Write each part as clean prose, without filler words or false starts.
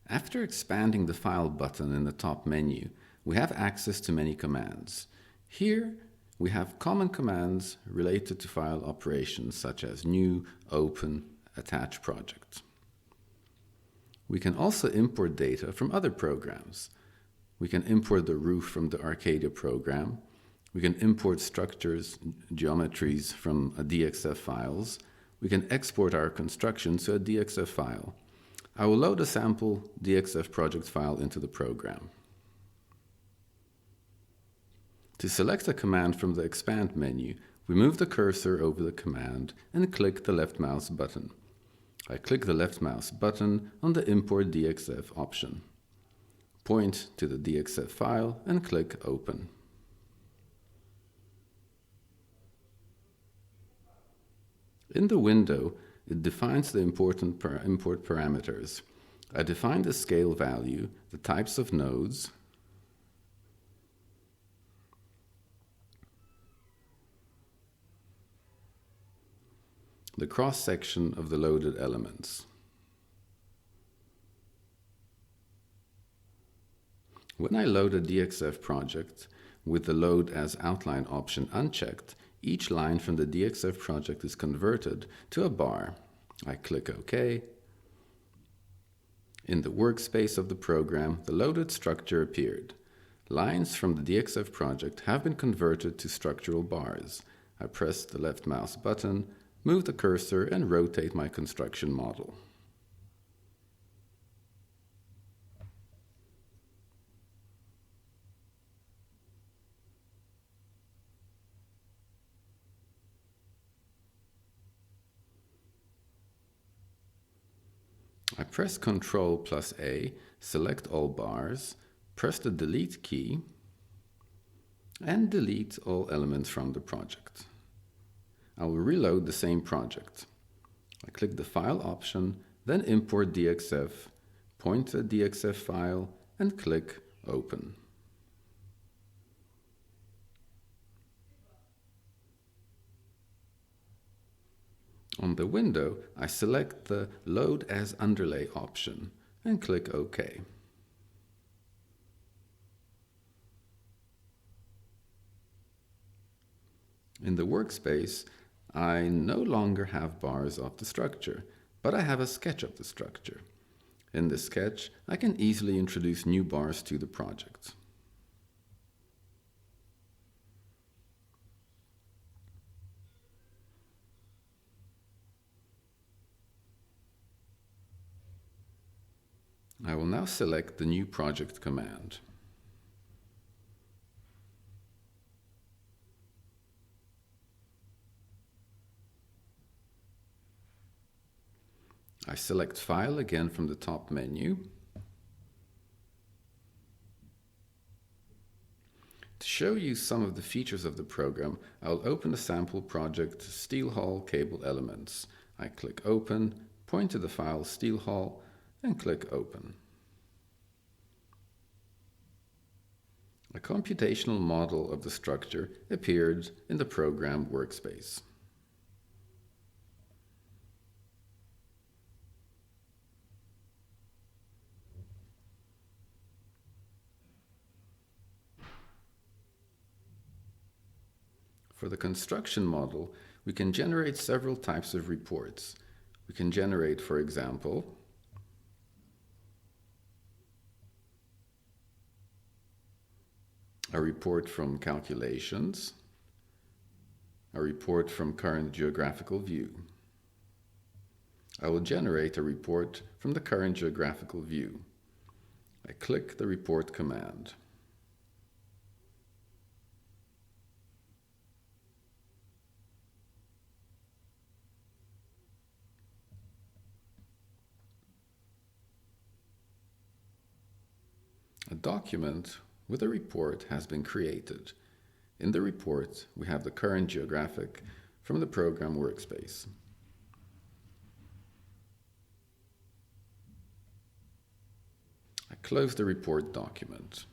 After expanding the File button in the top menu, we have access to many commands. Here, we have common commands related to file operations such as new, open, attach project. We can also import data from other programs. We can import the roof from the ArCADia program. We can import structures, geometries from DXF files. We can export our construction to a DXF file. I will load a sample DXF project file into the program. To select a command from the Expand menu, we move the cursor over the command and click the left mouse button. I click the left mouse button on the Import DXF option. Point to the DXF file and click Open. In the window, it defines the important import parameters. I define the scale value, the types of nodes, the cross-section of the loaded elements. When I load a DXF project with the Load as Outline option unchecked, each line from the DXF project is converted to a bar. I click OK. In the workspace of the program, the loaded structure appeared. Lines from the DXF project have been converted to structural bars. I press the left mouse button, move the cursor, and rotate my construction model. I press Ctrl+A, select all bars, press the Delete key, and delete all elements from the project. I will reload the same project. I click the File option, then Import DXF, point to the DXF file, and click Open. On the window, I select the Load as Underlay option and click OK. In the workspace, I no longer have bars of the structure, but I have a sketch of the structure. In this sketch, I can easily introduce new bars to the project. I will now select the New Project command. I select File again from the top menu. To show you some of the features of the program, I'll open the sample project Steel Hull Cable Elements. I click Open, point to the file Steel Hull, and click Open. A computational model of the structure appeared in the program workspace. For the construction model, we can generate several types of reports. We can generate, for example, a report from calculations, a report from current geographical view. I will generate a report from the current geographical view. I click the Report command. A document with a report has been created. In the report, we have the current geographic from the program workspace. I close the report document.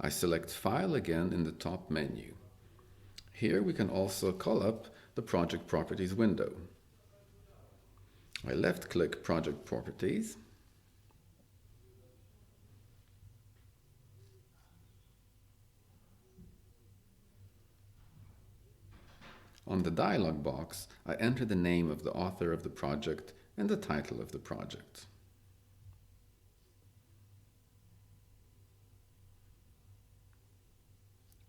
I select File again in the top menu. Here we can also call up the Project Properties window. I left-click Project Properties. On the dialog box, I enter the name of the author of the project and the title of the project.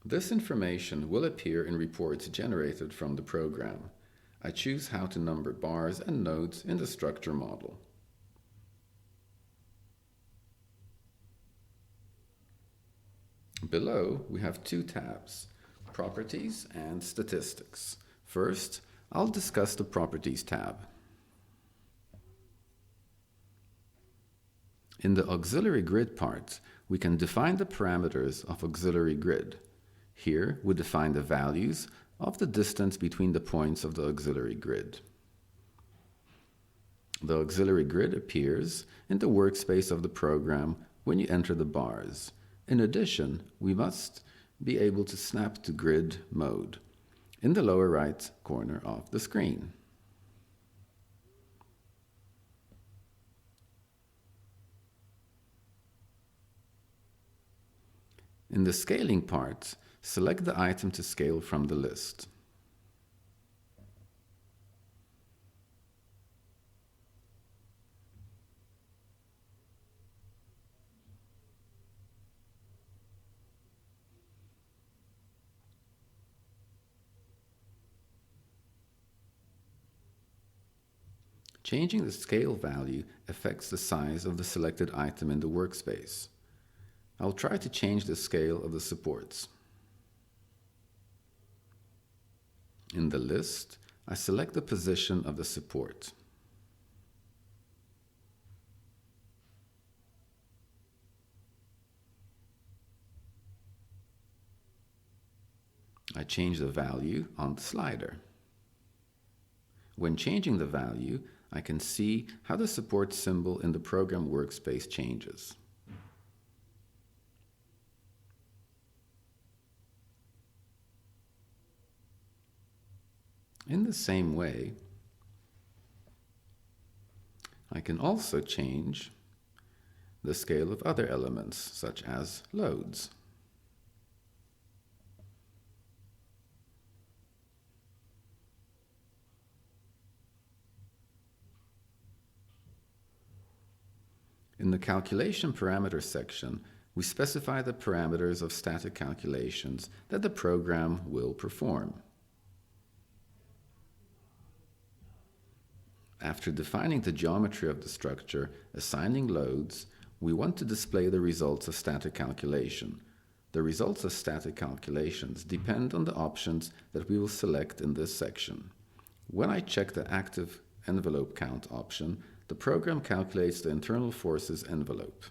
This information will appear in reports generated from the program. I choose how to number bars and nodes in the structure model. Below, we have two tabs, Properties and Statistics. First, I'll discuss the Properties tab. In the Auxiliary Grid part, we can define the parameters of Auxiliary Grid. Here, we define the values of the distance between the points of the auxiliary grid. The auxiliary grid appears in the workspace of the program when you enter the bars. In addition, we must be able to snap to grid mode in the lower right corner of the screen. In the scaling part, select the item to scale from the list. Changing the scale value affects the size of the selected item in the workspace. I'll try to change the scale of the supports. In the list, I select the position of the support. I change the value on the slider. When changing the value, I can see how the support symbol in the program workspace changes. In the same way, I can also change the scale of other elements, such as loads. In the Calculation Parameters section, we specify the parameters of static calculations that the program will perform. After defining the geometry of the structure, assigning loads, we want to display the results of static calculation. The results of static calculations depend on the options that we will select in this section. When I check the Active Envelope Count option, the program calculates the internal forces envelope.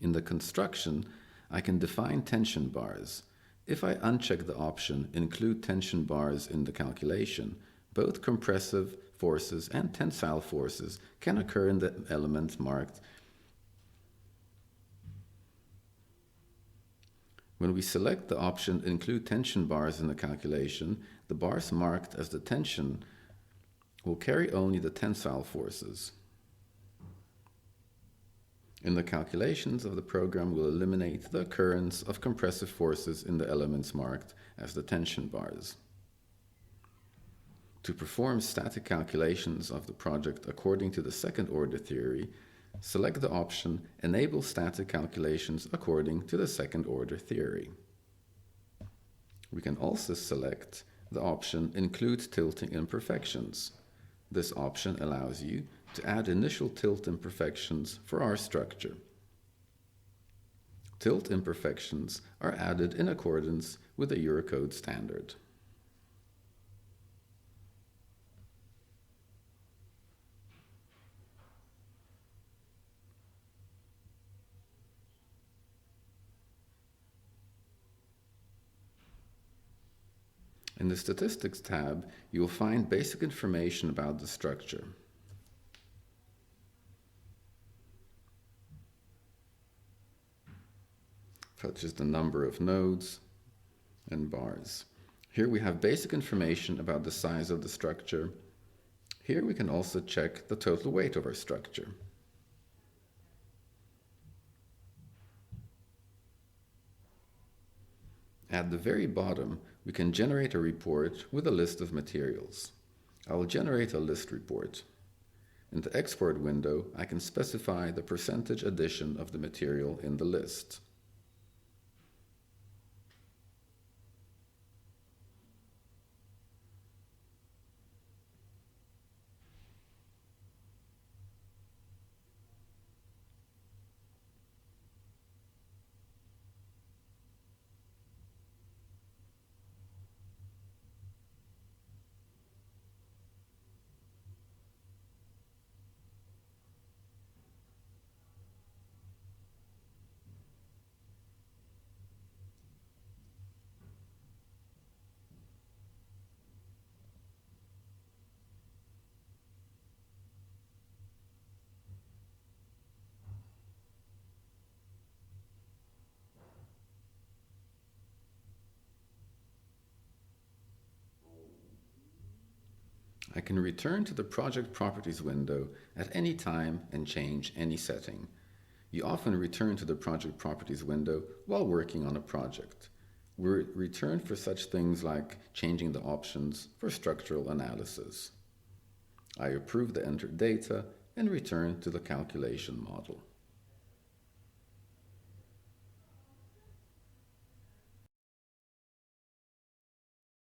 In the construction, I can define tension bars. If I uncheck the option Include tension bars in the calculation, both compressive forces and tensile forces can occur in the element marked. When we select the option Include tension bars in the calculation, the bars marked as the tension will carry only the tensile forces. In the calculations of the program, we'll eliminate the occurrence of compressive forces in the elements marked as the tension bars. To perform static calculations of the project according to the second-order theory, select the option Enable static calculations according to the second-order theory. We can also select the option Include tilting imperfections. This option allows you to add initial tilt imperfections for our structure. Tilt imperfections are added in accordance with the Eurocode standard. In the Statistics tab, you will find basic information about the structure. such as the number of nodes and bars. Here we have basic information about the size of the structure. Here we can also check the total weight of our structure. At the very bottom, we can generate a report with a list of materials. I will generate a list report. In the export window, I can specify the percentage addition of the material in the list. I can return to the Project Properties window at any time and change any setting. You often return to the Project Properties window while working on a project. We return for such things like changing the options for structural analysis. I approve the entered data and return to the calculation model.